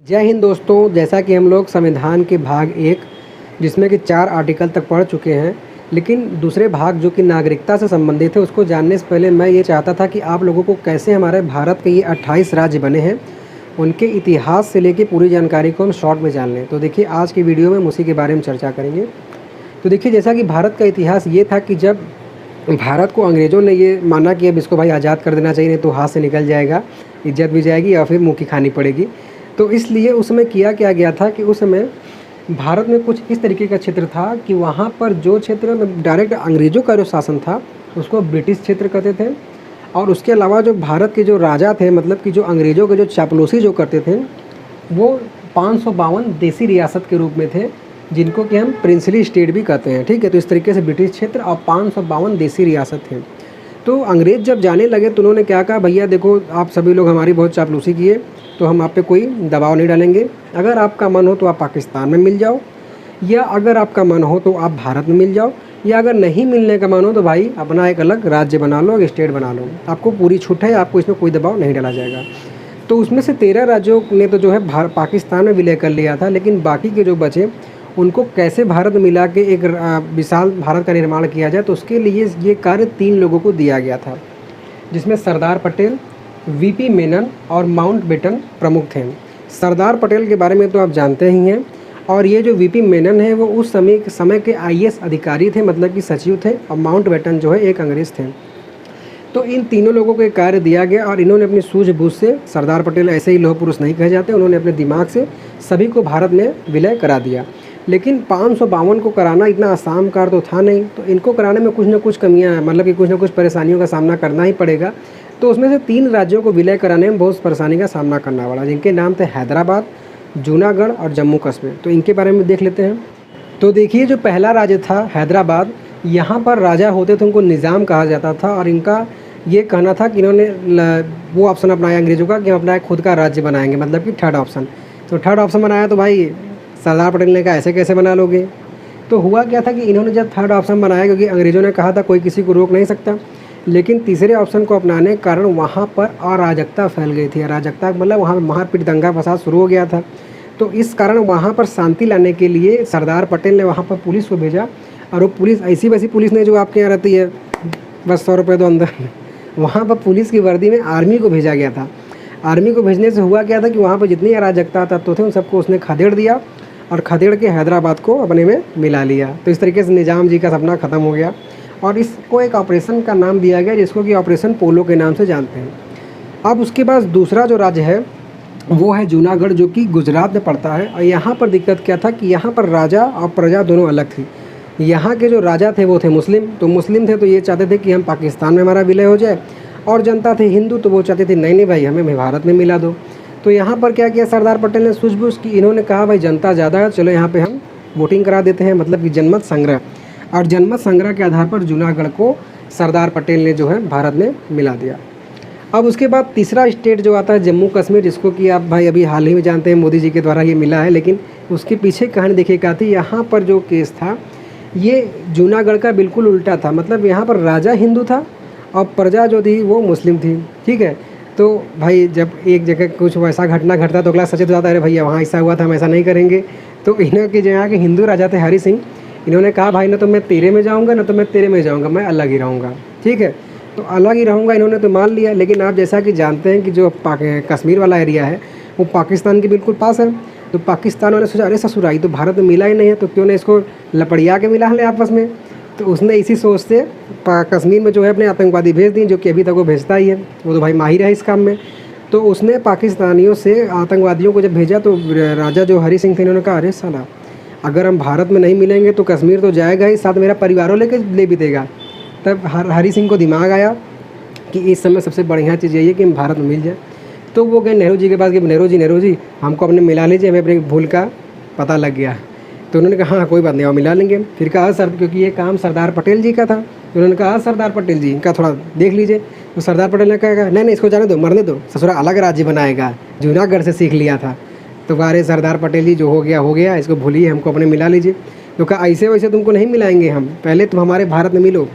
जय हिंद दोस्तों। जैसा कि हम लोग संविधान के भाग 1 जिसमें कि 4 आर्टिकल तक पढ़ चुके हैं, लेकिन दूसरे भाग जो कि नागरिकता से संबंधित है उसको जानने से पहले मैं ये चाहता था कि आप लोगों को कैसे हमारे भारत के ये 28 राज्य बने हैं उनके इतिहास से लेके पूरी जानकारी को हम शॉर्ट में जान लें। तो देखिए आज की वीडियो में हम उसी के बारे में चर्चा करेंगे। तो देखिए जैसा कि भारत का इतिहास ये था कि जब भारत को अंग्रेज़ों ने ये माना कि अब इसको भाई आज़ाद कर देना चाहिए, नहीं तो हाथ से निकल जाएगा, इज्जत भी जाएगी या फिर मुँह की खानी पड़ेगी। तो इसलिए उस समय किया क्या गया था कि उस समय भारत में कुछ इस तरीके का क्षेत्र था कि वहाँ पर जो क्षेत्र में डायरेक्ट अंग्रेज़ों का जो शासन था उसको ब्रिटिश क्षेत्र कहते थे। और उसके अलावा जो भारत के जो राजा थे, मतलब कि जो अंग्रेज़ों के जो चापलूसी जो करते थे, वो 552 देसी रियासत के रूप में थे, जिनको कि हम प्रिंसली स्टेट भी कहते हैं। ठीक है, तो इस तरीके से ब्रिटिश क्षेत्र और 552 देसी रियासत थे। तो अंग्रेज़ जब जाने लगे तो उन्होंने क्या कहा, भैया देखो आप सभी लोग हमारी बहुत चापलूसी किए तो हम आप पे कोई दबाव नहीं डालेंगे। अगर आपका मन हो तो आप पाकिस्तान में मिल जाओ, या अगर आपका मन हो तो आप भारत में मिल जाओ, या अगर नहीं मिलने का मन हो तो भाई अपना एक अलग राज्य बना लो, एक स्टेट बना लो। आपको पूरी छूट है, आपको इसमें कोई दबाव नहीं डाला जाएगा। तो उसमें से 13 राज्यों ने तो जो है पाकिस्तान में विलय कर लिया था, लेकिन बाकी के जो बचे उनको कैसे भारत में मिला के एक विशाल भारत का निर्माण किया जाए, तो उसके लिए ये कार्य 3 लोगों को दिया गया था, जिसमें सरदार पटेल, वीपी मेनन और माउंटबेटन प्रमुख थे। सरदार पटेल के बारे में तो आप जानते ही हैं, और ये जो वीपी मेनन है वो उस समय के आईएएस अधिकारी थे, मतलब कि सचिव थे, और माउंटबेटन जो है एक अंग्रेज़ थे। तो इन तीनों लोगों को एक कार्य दिया गया और इन्होंने अपनी सूझबूझ से, सरदार पटेल ऐसे ही लौह पुरुष नहीं कहे जाते, उन्होंने अपने दिमाग से सभी को भारत में विलय करा दिया। लेकिन 552 को कराना इतना आसान कार्य तो था नहीं, तो इनको कराने में कुछ ना कुछ कमियां, मतलब कि कुछ ना कुछ परेशानियों का सामना करना ही पड़ेगा। तो उसमें से 3 राज्यों को विलय कराने में बहुत परेशानी का सामना करना पड़ा, जिनके नाम थे हैदराबाद, जूनागढ़ और जम्मू कश्मीर। तो इनके बारे में देख लेते हैं। तो देखिए जो पहला राज्य था हैदराबाद, यहाँ पर राजा होते थे, उनको निज़ाम कहा जाता था, और इनका ये कहना था कि इन्होंने वो ऑप्शन अपनाया अंग्रेज़ों का कि हम अपना खुद का राज्य बनाएंगे, मतलब कि थर्ड ऑप्शन। तो थर्ड ऑप्शन बनाया तो भाई सरदार पटेल ने कहा ऐसे कैसे बना लोगे। तो हुआ क्या था कि इन्होंने जब थर्ड ऑप्शन बनाया, क्योंकि अंग्रेज़ों ने कहा था कोई किसी को रोक नहीं सकता, लेकिन तीसरे ऑप्शन को अपनाने के कारण वहाँ पर अराजकता फैल गई थी। अराजकता मतलब वहाँ पर मारपीट, दंगा फसाद शुरू हो गया था। तो इस कारण वहाँ पर शांति लाने के लिए सरदार पटेल ने वहाँ पर पुलिस को भेजा, और वो पुलिस ऐसी वैसी पुलिस नहीं जो आपके यहाँ रहती है बस 100 रुपये दो अंदर। वहाँ पर पुलिस की वर्दी में आर्मी को भेजा गया था। आर्मी को भेजने से हुआ क्या था कि वहाँ पर जितनी अराजकता तत्व थे उन सबको उसने खदेड़ दिया, और खदेड़ के हैदराबाद को अपने में मिला लिया। तो इस तरीके से निज़ाम जी का सपना ख़त्म हो गया, और इसको एक ऑपरेशन का नाम दिया गया, जिसको कि ऑपरेशन पोलो के नाम से जानते हैं। अब उसके बाद दूसरा जो राज्य है वो है जूनागढ़, जो कि गुजरात में पड़ता है। और यहाँ पर दिक्कत क्या था कि यहाँ पर राजा और प्रजा दोनों अलग थी। यहाँ के जो राजा थे वो थे मुस्लिम, तो मुस्लिम थे तो ये चाहते थे कि हम पाकिस्तान में हमारा विलय हो जाए, और जनता थे हिंदू, तो वो चाहते थे नहीं भाई हमें भारत में मिला दो। तो यहाँ पर क्या किया सरदार पटेल ने सूझबूझ की, इन्होंने कहा भाई जनता ज़्यादा है, चलो यहाँ पे हम वोटिंग करा देते हैं, मतलब कि जनमत संग्रह। और जनमत संग्रह के आधार पर जूनागढ़ को सरदार पटेल ने जो है भारत में मिला दिया। अब उसके बाद तीसरा स्टेट जो आता है जम्मू कश्मीर, जिसको कि आप भाई अभी हाल ही में जानते हैं मोदी जी के द्वारा ये मिला है, लेकिन उसके पीछे कहानी देखिए क्या थी। यहाँ पर जो केस था ये जूनागढ़ का बिल्कुल उल्टा था, मतलब यहाँ पर राजा हिंदू था और प्रजा जो थी वो मुस्लिम थी। ठीक है, तो भाई जब एक जगह कुछ वैसा घटना घटता तो अगला सचेत हो जाता है, अरे भैया वहाँ ऐसा हुआ था, हम ऐसा नहीं करेंगे। तो इन्हों के जो यहाँ के हिंदू राजा थे हरि सिंह, इन्होंने कहा भाई ना तो मैं तेरे में जाऊँगा, ना तो मैं तेरे में जाऊँगा, मैं अलग ही रहूँगा। ठीक है, तो अलग ही रहूँगा इन्होंने तो मान लिया। लेकिन आप जैसा कि जानते हैं कि जो कश्मीर वाला एरिया है वो पाकिस्तान के बिल्कुल पास है। तो पाकिस्तान वाले सोचा अरे ससुराई तो भारत में मिला ही नहीं है, तो क्यों ना इसको लपड़िया के मिला लें आपस में। तो उसने इसी सोच से कश्मीर में जो है अपने आतंकवादी भेज दिए, जो कि अभी तक वो भेजता ही है, वो तो भाई माहिर है इस काम में। तो उसने पाकिस्तानियों से आतंकवादियों को जब भेजा तो राजा जो हरि सिंह थे इन्होंने कहा अरे साला अगर हम भारत में नहीं मिलेंगे तो कश्मीर तो जाएगा ही, साथ मेरा परिवारों ले भी देगा। तब हरि सिंह को दिमाग आया कि इस समय सबसे बढ़िया चीज़ यही है कि हम भारत में मिल जाए। तो वो गए नेहरू जी के पास कि नेहरू जी हमको अपने मिला लीजिए, हमें अपनी भूल का पता लग गया। तो उन्होंने कहा हाँ कोई बात नहीं, और मिला लेंगे। फिर कहा सर, क्योंकि ये काम सरदार पटेल जी का था, तो उन्होंने कहा सरदार पटेल जी इनका थोड़ा देख लीजिए। तो सरदार पटेल ने कहा नहीं इसको जाने दो, मरने दो, ससुरा अलग राज्य बनाएगा, जूनागढ़ से सीख लिया था। तो कहा अरे सरदार पटेल जी जो हो गया, इसको भूलिए, हमको अपने मिला लीजिए। तो कहा ऐसे वैसे तुमको नहीं मिलाएंगे हम, पहले तुम हमारे भारत में मिलो।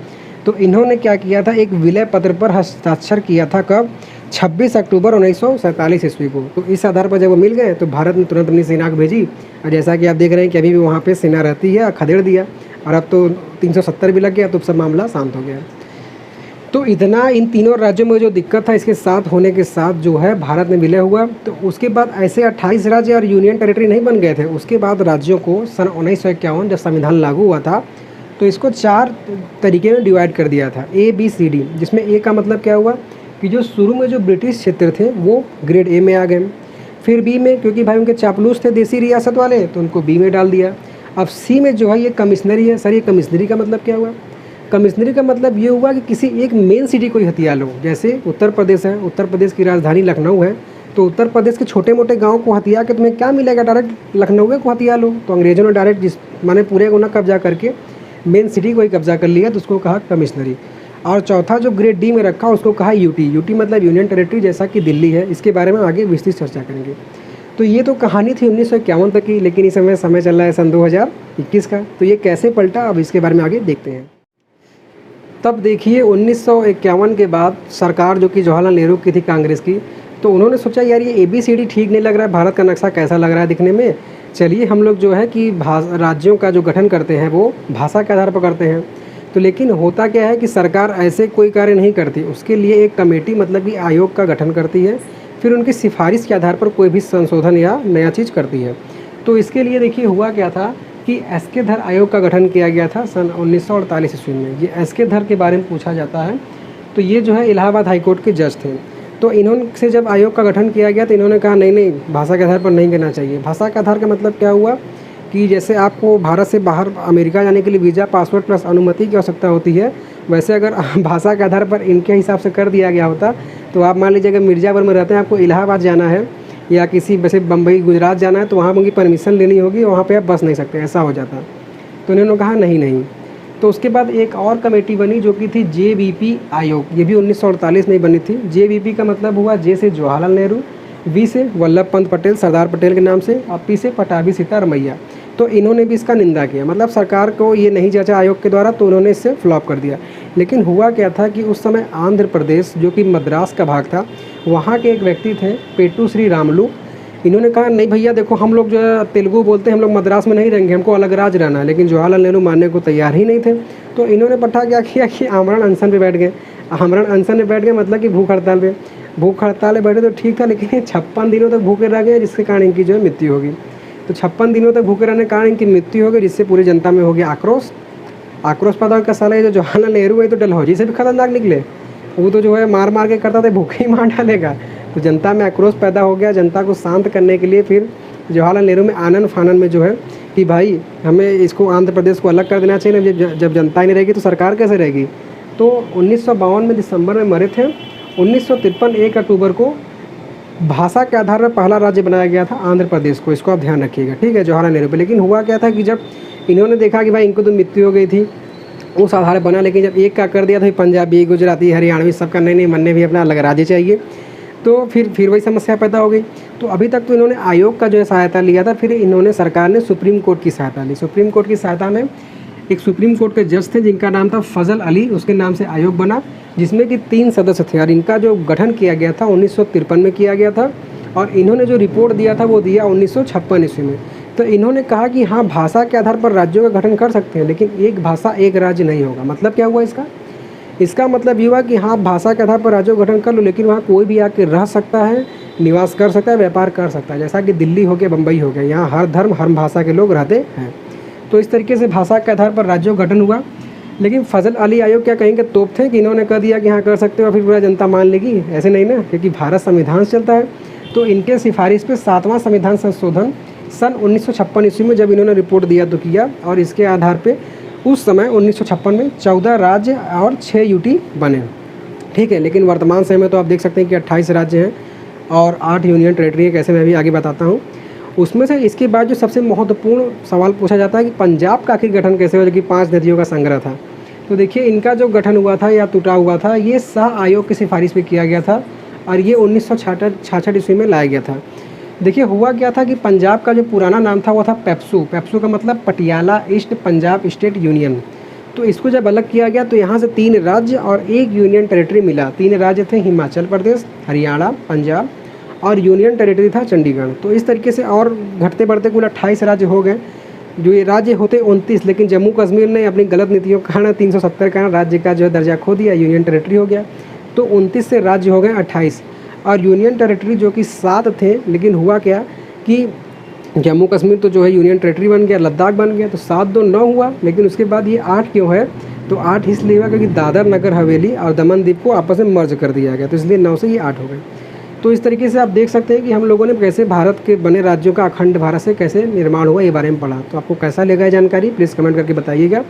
तो इन्होंने क्या किया था, एक विलय पत्र पर हस्ताक्षर किया था। कब? 26 अक्टूबर 1947 ईस्वी को। तो इस आधार पर जब वो मिल गए तो भारत ने तुरंत अपनी सेना को भेजी, और जैसा कि आप देख रहे हैं कि अभी भी वहाँ पे सेना रहती है, खदेड़ दिया, और अब तो 370 भी लग गया, तो सब मामला शांत हो गया। तो इतना इन तीनों राज्यों में जो दिक्कत था, इसके साथ होने के साथ जो है भारत में विलय हुआ। तो उसके बाद ऐसे 28 राज्य और यूनियन टेरिटरी नहीं बन गए थे। उसके बाद राज्यों को सन 1951 जब संविधान लागू हुआ था, तो इसको 4 तरीके में डिवाइड कर दिया था, ABCD, जिसमें A का मतलब क्या हुआ कि जो शुरू में जो ब्रिटिश क्षेत्र थे वो ग्रेड A में आ गए। फिर B में, क्योंकि भाई उनके चापलूस थे देसी रियासत वाले, तो उनको B में डाल दिया। अब C में जो है ये कमिश्नरी है। सर, ये कमिश्नरी का मतलब क्या हुआ? कमिश्नरी का मतलब ये हुआ कि किसी एक मेन सिटी को ही हथिया लो। जैसे उत्तर प्रदेश है, उत्तर प्रदेश की राजधानी लखनऊ है, तो उत्तर प्रदेश के छोटे मोटे गांव को हथिया के तुम्हें क्या मिलेगा? डायरेक्ट लखनऊ को हथिया लो। तो अंग्रेजों ने डायरेक्ट माने पूरे को कब्जा करके मेन सिटी को ही कब्जा कर लिया, तो उसको कहा कमिश्नरी। और चौथा जो ग्रेड D में रखा उसको कहा UT मतलब यूनियन टेरिटरी, जैसा कि दिल्ली है। इसके बारे में आगे विस्तृत चर्चा करेंगे। तो ये तो कहानी थी 1951 तक की, लेकिन इस समय चल रहा है सन 2021 का। तो ये कैसे पलटा, अब इसके बारे में आगे देखते हैं। तब देखिए 1951 के बाद सरकार जो कि जवाहरलाल नेहरू की थी, कांग्रेस की, तो उन्होंने सोचा यार ये ABCD ठीक नहीं लग रहा है, भारत का नक्शा कैसा लग रहा है दिखने में, चलिए हम लोग जो है कि राज्यों का जो गठन करते हैं वो भाषा के आधार पर करते हैं। तो लेकिन होता क्या है कि सरकार ऐसे कोई कार्य नहीं करती, उसके लिए एक कमेटी मतलब कि आयोग का गठन करती है, फिर उनकी सिफारिश के आधार पर कोई भी संशोधन या नया चीज़ करती है। तो इसके लिए देखिए हुआ क्या था कि SK धर आयोग का गठन किया गया था सन 1948 ईस्वी में। ये SK धर के बारे में पूछा जाता है। तो ये जो है इलाहाबाद हाईकोर्ट के जज थे। तो इन्होंने से जब आयोग का गठन किया गया तो इन्होंने कहा नहीं, भाषा के आधार पर नहीं करना चाहिए। भाषा के आधार का मतलब क्या हुआ कि जैसे आपको भारत से बाहर अमेरिका जाने के लिए वीज़ा, पासपोर्ट प्लस अनुमति की आवश्यकता होती है, वैसे अगर भाषा के आधार पर इनके हिसाब से कर दिया गया होता, तो आप मान लीजिए अगर मिर्ज़ापुर में रहते हैं, आपको इलाहाबाद जाना है या किसी वैसे बम्बई गुजरात जाना है, तो वहाँ उनकी परमिशन लेनी होगी, वहाँ पे आप बस नहीं सकते, ऐसा हो जाता। तो उन्होंने कहा नहीं। तो उसके बाद एक और कमेटी बनी जो कि थी JVP आयोग। ये भी 1948 में बनी थी। JVP का मतलब हुआ J से जवाहरलाल नेहरू, V से वल्लभ पंत पटेल, सरदार पटेल के नाम से, और P से पटाभी सीतारमैया। तो इन्होंने भी इसका निंदा किया, मतलब सरकार को ये नहीं जचा आयोग के द्वारा, तो उन्होंने इससे फ्लॉप कर दिया। लेकिन हुआ क्या था कि उस समय आंध्र प्रदेश जो कि मद्रास का भाग था, वहाँ के एक व्यक्ति थे पेटू श्री रामलू। इन्होंने कहा नहीं भैया देखो, हम लोग जो है तेलुगु बोलते हैं, हम लोग मद्रास में नहीं रहेंगे, हमको अलग राज्य रहना है। लेकिन जवाहरलाल नेहरू मानने को तैयार ही नहीं थे। तो इन्होंने पट्टा क्या किया कि आमरण अनशन पे बैठ गए। आमरण अनशन में बैठ गए मतलब कि भूख हड़ताल पे बैठे तो ठीक था, लेकिन ये 56 दिनों तक भूखे रह गए, जिसके कारण इनकी जो है मृत्यु होगी। तो 56 दिनों तक भूखे रहने के कारण इनकी मृत्यु हो गई, जिससे पूरी जनता में हो गया आक्रोश पैदा का। साला ये जो जवाहरलाल नेहरू है तो डलहौजी से भी खतरनाक निकले। वो तो जो है मार के करता था, भूखे ही मार डालेगा। तो जनता में आक्रोश पैदा हो गया। जनता को शांत करने के लिए फिर जवाहरलाल नेहरू में आनन फानन में जो है कि भाई हमें इसको आंध्र प्रदेश को अलग कर देना चाहिए, जब जनता ही नहीं रहेगी तो सरकार कैसे रहेगी। तो 1952 में दिसंबर में मरे थे। 1953 1 अक्टूबर को भाषा के आधार पर पहला राज्य बनाया गया था आंध्र प्रदेश को। इसको आप ध्यान रखिएगा, ठीक है, जवाहरलाल नेहरू पे। लेकिन हुआ क्या था कि जब इन्होंने देखा कि भाई इनको तो मृत्यु हो गई थी, उस आधार बना, लेकिन जब एक का कर दिया तो पंजाबी, गुजराती, हरियाणवी सबका नहीं मनने भी अपना अलग राज्य चाहिए। तो फिर वही समस्या पैदा हो गई। तो अभी तक तो इन्होंने आयोग का जो है सहायता लिया था, फिर इन्होंने सरकार ने सुप्रीम कोर्ट की सहायता ली। सुप्रीम कोर्ट की सहायता में एक सुप्रीम कोर्ट के जज थे जिनका नाम था फजल अली, उसके नाम से आयोग बना, जिसमें कि 3 सदस्य थे। और इनका जो गठन किया गया था 1953 में किया गया था, और इन्होंने जो रिपोर्ट दिया था वो दिया 1956 ईस्वी में। तो इन्होंने कहा कि हाँ, भाषा के आधार पर राज्यों का गठन कर सकते हैं, लेकिन एक भाषा एक राज्य नहीं होगा। मतलब क्या हुआ इसका मतलब ये हुआ कि हाँ, भाषा के आधार पर राज्यों का गठन कर लो, लेकिन वहाँ कोई भी आके रह सकता है, निवास कर सकता है, व्यापार कर सकता है। जैसा कि दिल्ली हो गया, बम्बई हो गया, यहाँ हर धर्म हर भाषा के लोग रहते हैं। तो इस तरीके से भाषा के आधार पर राज्यों का गठन हुआ। लेकिन फजल अली आयोग क्या कहेंगे तोप थे कि इन्होंने कह दिया कि हाँ कर सकते हो, फिर पूरा जनता मान लेगी, ऐसे नहीं ना, क्योंकि भारत संविधान से चलता है। तो इनके सिफारिश पे 7वां संविधान संशोधन सन 1956 ईस्वी में जब इन्होंने रिपोर्ट दिया तो किया, और इसके आधार पे उस समय 1956 में 14 राज्य और 6 UT बने, ठीक है। लेकिन वर्तमान समय में तो आप देख सकते हैं कि 28 राज्य हैं और 8 यूनियन टेरिटरी है। कैसे मैं भी आगे बताता हूँ। उसमें से इसके बाद जो सबसे महत्वपूर्ण सवाल पूछा जाता है कि पंजाब का आखिर गठन कैसे हुआ, जो कि 5 नदियों का संग्रह था। तो देखिए इनका जो गठन हुआ था या टूटा हुआ था, ये शाह आयोग की सिफारिश पे किया गया था, और ये 1966 ईस्वी में लाया गया था। देखिए हुआ क्या था कि पंजाब का जो पुराना नाम था वो था पेप्सू। पेप्सू का मतलब Patiala east Punjab state union. तो इसको जब अलग किया गया तो यहाँ से 3 राज्य और 1 यूनियन टेरिटरी मिला। 3 राज्य थे हिमाचल प्रदेश, हरियाणा, पंजाब और यूनियन टेरिटरी था चंडीगढ़। तो इस तरीके से और घटते बढ़ते कुल 28 राज्य हो गए। जो ये राज्य होते 29, लेकिन जम्मू कश्मीर ने अपनी गलत नीतियों के कारण 370 का राज्य का जो है दर्जा खो दिया, यूनियन टेरिटरी हो गया। तो 29 से राज्य हो गए 28 और यूनियन टेरिटरी जो कि 7 थे। लेकिन हुआ क्या कि जम्मू कश्मीर तो जो है यूनियन टेरिटरी बन गया, लद्दाख बन गया, तो 7 2 9 हुआ। लेकिन उसके बाद ये 8 क्यों है? तो 8 इसलिए हुआ क्योंकि दादर नगर हवेली और दमन दीव को आपस में मर्ज कर दिया गया, तो इसलिए 9 से ये 8 हो गए। तो इस तरीके से आप देख सकते हैं कि हम लोगों ने कैसे भारत के बने राज्यों का अखंड भारत से कैसे निर्माण हुआ, ये बारे में पढ़ा। तो आपको कैसा लगा ये जानकारी, प्लीज़ कमेंट करके बताइएगा।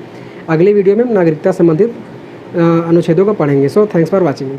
अगले वीडियो में हम नागरिकता संबंधित अनुच्छेदों को पढ़ेंगे। So thanks for watching.